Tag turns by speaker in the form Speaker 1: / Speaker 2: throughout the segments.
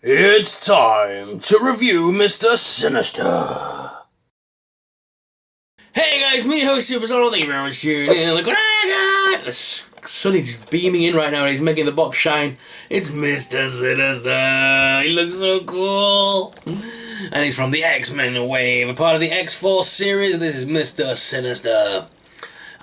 Speaker 1: It's time to review Mr. Sinister.
Speaker 2: Hey guys, me host Super Soul, thank you very much for tuning in. Look what I got! The sun is beaming in right now and he's making the box shine. It's Mr. Sinister. He looks so cool. And he's from the X-Men wave, a part of the X-Force series. This is Mr. Sinister.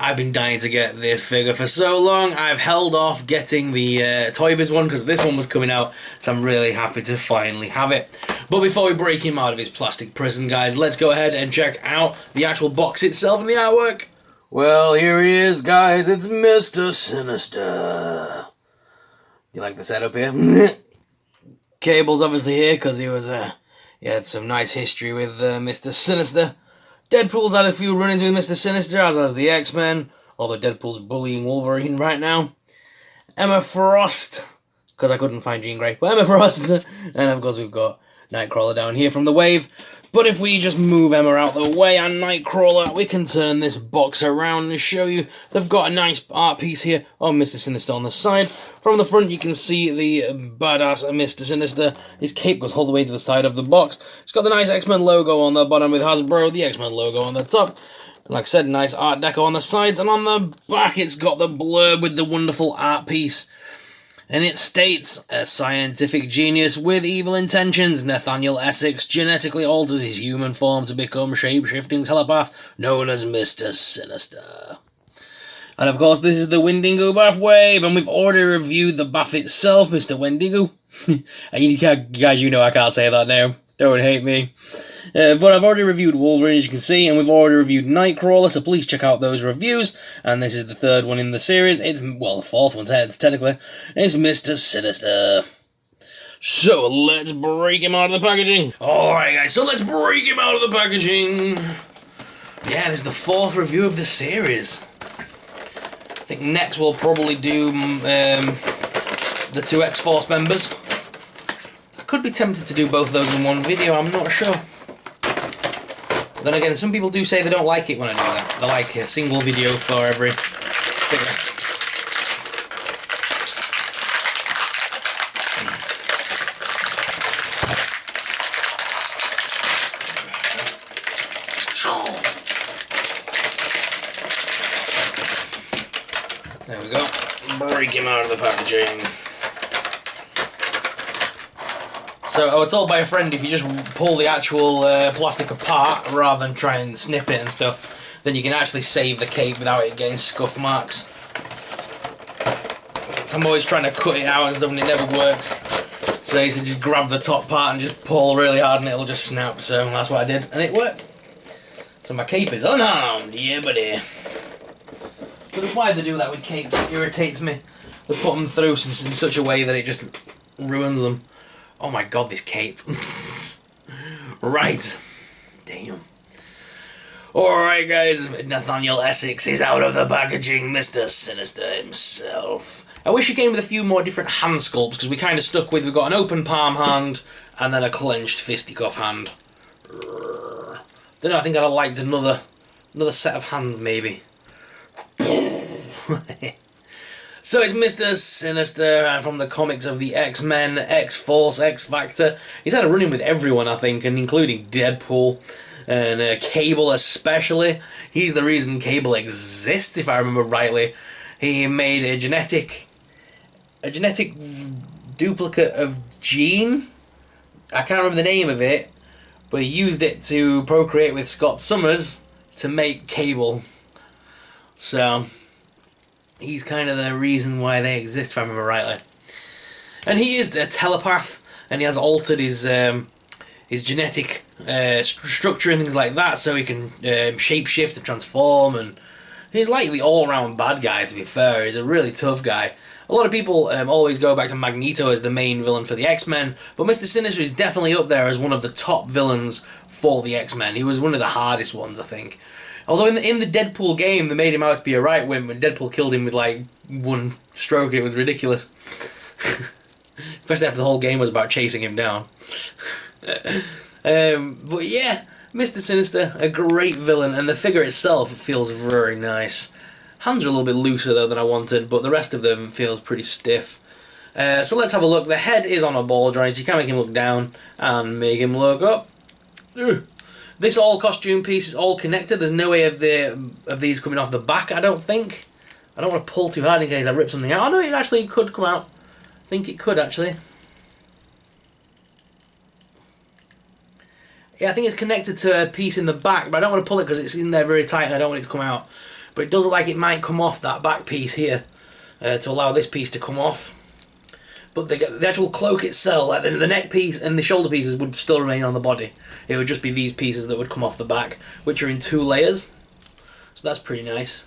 Speaker 2: I've been dying to get this figure for so long. I've held off getting the Toy Biz one because this one was coming out, so I'm really happy to finally have it. But before we break him out of his plastic prison, guys, let's go ahead and check out the actual box itself and the artwork.
Speaker 1: Well, here he is, guys. It's Mr. Sinister. You like the setup here? Cable's obviously here because he had some nice history with Mr. Sinister. Deadpool's had a few run-ins with Mr. Sinister, as has the X-Men, although Deadpool's bullying Wolverine right now. Emma Frost, because I couldn't find Jean Grey, but Emma Frost. And of course we've got Nightcrawler down here from the Wave. But if we just move Emma out the way and Nightcrawler, we can turn this box around and show you. They've got a nice art piece here of Mr. Sinister on the side. From the front you can see the badass Mr. Sinister. His cape goes all the way to the side of the box. It's got the nice X-Men logo on the bottom with Hasbro, the X-Men logo on the top. And like I said, nice art deco on the sides. And on the back it's got the blurb with the wonderful art piece. And it states, a scientific genius with evil intentions, Nathaniel Essex genetically alters his human form to become shape-shifting telepath known as Mr. Sinister. And of course this is the Wendigo Bath Wave, and we've already reviewed the bath itself, Mr. Wendigo. And you guys, you know I can't say that now. Don't hate me. But I've already reviewed Wolverine, as you can see, and we've already reviewed Nightcrawler, so please check out those reviews. And this is the third one in the series. It's, well, the fourth one, technically. It's Mr. Sinister. So, let's break him out of the packaging. Alright, guys, so let's break him out of the packaging. Yeah, this is the fourth review of the series. I think next we'll probably do the two X-Force members. I could be tempted to do both of those in one video, I'm not sure. Then again, some people do say they don't like it when I do that. They like a single video for every figure. There we go. Break him out of the packaging. So I was told by a friend, if you just pull the actual plastic apart rather than try and snip it and stuff, then you can actually save the cape without it getting scuff marks. I'm always trying to cut it out and stuff and it never works. So he said just grab the top part and just pull really hard and it'll just snap. So that's what I did and it worked. So my cape is unharmed, yeah buddy. But why they do that with capes? It irritates me. They put them through in such a way that it just ruins them. Oh my god, this cape. Right. Damn. Alright guys, Nathaniel Essex is out of the packaging, Mr. Sinister himself. I wish he came with a few more different hand sculpts, because we kind of stuck with, we've got an open palm hand, and then a clenched fisticuff hand. Don't know, I think I'd have liked another set of hands, maybe. So it's Mr. Sinister from the comics of the X-Men, X-Force, X-Factor. He's had a run-in with everyone, I think, and including Deadpool and Cable especially. He's the reason Cable exists, if I remember rightly. He made a genetic duplicate of Jean. I can't remember the name of it, but he used it to procreate with Scott Summers to make Cable. So he's kind of the reason why they exist, if I remember rightly. And he is a telepath, and he has altered his genetic structure and things like that, so he can shapeshift and transform, and he's like the all-round bad guy, to be fair. He's a really tough guy. A lot of people always go back to Magneto as the main villain for the X-Men, but Mr. Sinister is definitely up there as one of the top villains for the X-Men. He was one of the hardest ones, I think. Although in the Deadpool game, they made him out to be a right wimp, when Deadpool killed him with, like, one stroke, and it was ridiculous. Especially after the whole game was about chasing him down. But yeah, Mr. Sinister, a great villain, and the figure itself feels very nice. Hands are a little bit looser, though, than I wanted, but the rest of them feels pretty stiff.
Speaker 2: So let's have a look. The head is on a ball joint, so you can make him look down and make him look up. This all costume piece is all connected. There's no way of these coming off the back, I don't think. I don't want to pull too hard in case I rip something out. Oh no, it actually could come out. I think it could actually. Yeah, I think it's connected to a piece in the back, but I don't want to pull it because it's in there very tight and I don't want it to come out. But it does look like it might come off that back piece here to allow this piece to come off. But the actual cloak itself, like the neck piece and the shoulder pieces would still remain on the body. It would just be these pieces that would come off the back, which are in 2 layers. So that's pretty nice.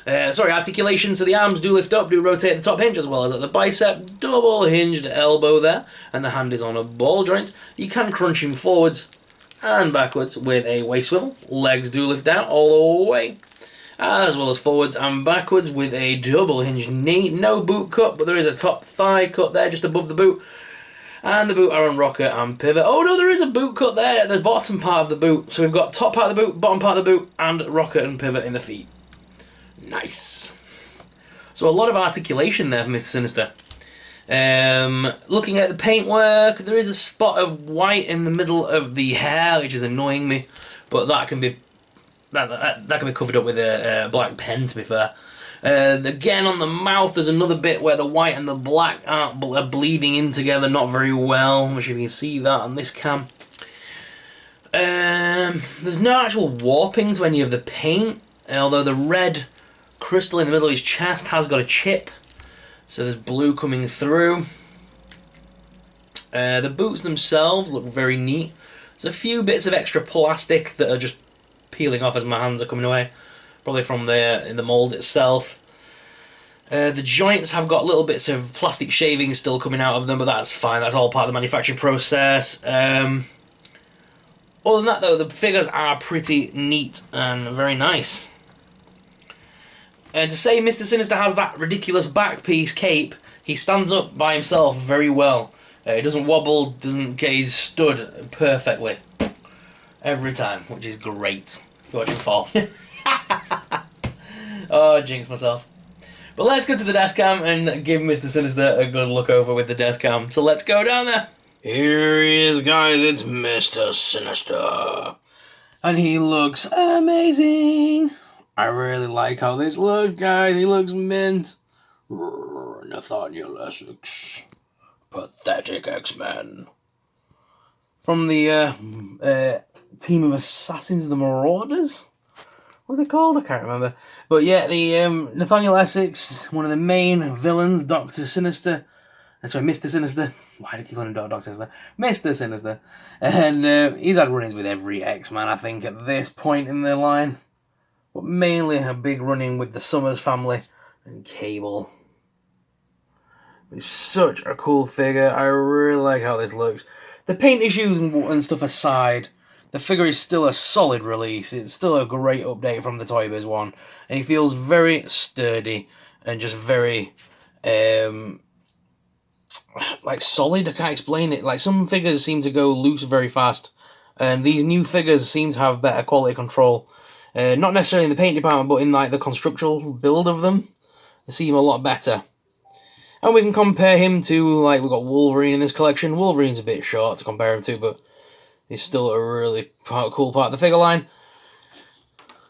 Speaker 2: Articulation, so the arms do lift up, do rotate at the top hinge as well as at the bicep. Double hinged elbow there, and the hand is on a ball joint. You can crunch him forwards and backwards with a waist swivel. Legs do lift out all the way, as well as forwards and backwards with a double hinged knee. No boot cut, but there is a top thigh cut there just above the boot. And the boot are on rocker and pivot. Oh no, there is a boot cut there at the bottom part of the boot. So we've got top part of the boot, bottom part of the boot, and rocker and pivot in the feet. Nice. So a lot of articulation there for Mr. Sinister. Looking at the paintwork, there is a spot of white in the middle of the hair, which is annoying me, but that can be that can be covered up with a black pen, to be fair. Again, on the mouth, there's another bit where the white and the black are bleeding in together, not very well. I'm not sure if you can see that on this cam. There's no actual warping to any of the paint, although the red crystal in the middle of his chest has got a chip, so there's blue coming through. The boots themselves look very neat. There's a few bits of extra plastic that are just peeling off as my hands are coming away, probably from in the mould itself. The joints have got little bits of plastic shavings still coming out of them, but that's fine, that's all part of the manufacturing process. Other than that though, the figures are pretty neat and very nice. To say Mr. Sinister has that ridiculous back piece cape, he stands up by himself very well. He doesn't wobble, doesn't get his stood perfectly. Every time, which is great. Watch him fall. Oh, I jinxed myself. But let's go to the desk cam and give Mr. Sinister a good look over with the desk cam. So let's go down there.
Speaker 1: Here he is, guys. It's Mr. Sinister. And he looks amazing. I really like how this looks, guys. He looks mint. Nathaniel Essex. Pathetic X-Men. From the team of assassins, the Marauders? What are they called? I can't remember. But yeah, the Nathaniel Essex, one of the main villains, Dr. Sinister. Sorry, Mr. Sinister. Why do I keep calling him Dr. Sinister? Mr. Sinister. And he's had run-ins with every X-Man, I think, at this point in their line. But mainly a big run-in with the Summers family and Cable. It's such a cool figure. I really like how this looks. The paint issues and stuff aside, the figure is still a solid release. It's still a great update from the Toy Biz one. And he feels very sturdy and just very, like solid. I can't explain it. Like some figures seem to go loose very fast. And these new figures seem to have better quality control. Not necessarily in the paint department, but in like the constructional build of them. They seem a lot better. And we can compare him to, like, we've got Wolverine in this collection. Wolverine's a bit short to compare him to, but he's still a really cool part of the figure line.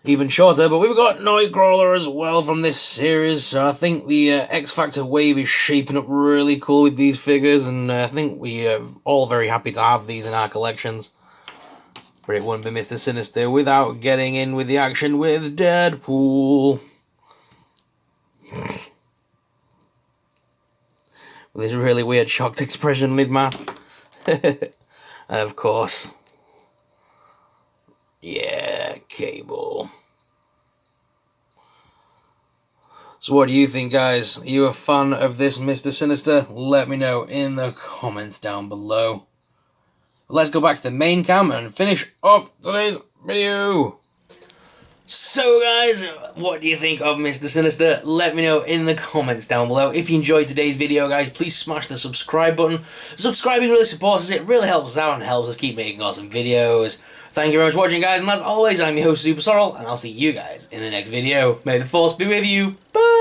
Speaker 1: Even shorter, but we've got Nightcrawler as well from this series. So I think the X-Factor wave is shaping up really cool with these figures, and I think we are all very happy to have these in our collections. But it wouldn't be Mr. Sinister without getting in with the action with Deadpool. With this really weird shocked expression on his mouth. And of course, yeah, Cable. So what do you think, guys? Are you a fan of this Mr. Sinister? Let me know in the comments down below. Let's go back to the main cam and finish off today's video.
Speaker 2: So guys, what do you think of Mr. Sinister? Let me know in the comments down below. If you enjoyed today's video, guys, please smash the subscribe button. Subscribing really supports us, it really helps us out and helps us keep making awesome videos. Thank you very much for watching, guys, and as always, I'm your host, Super Sorrel, and I'll see you guys in the next video. May the Force be with you. Bye!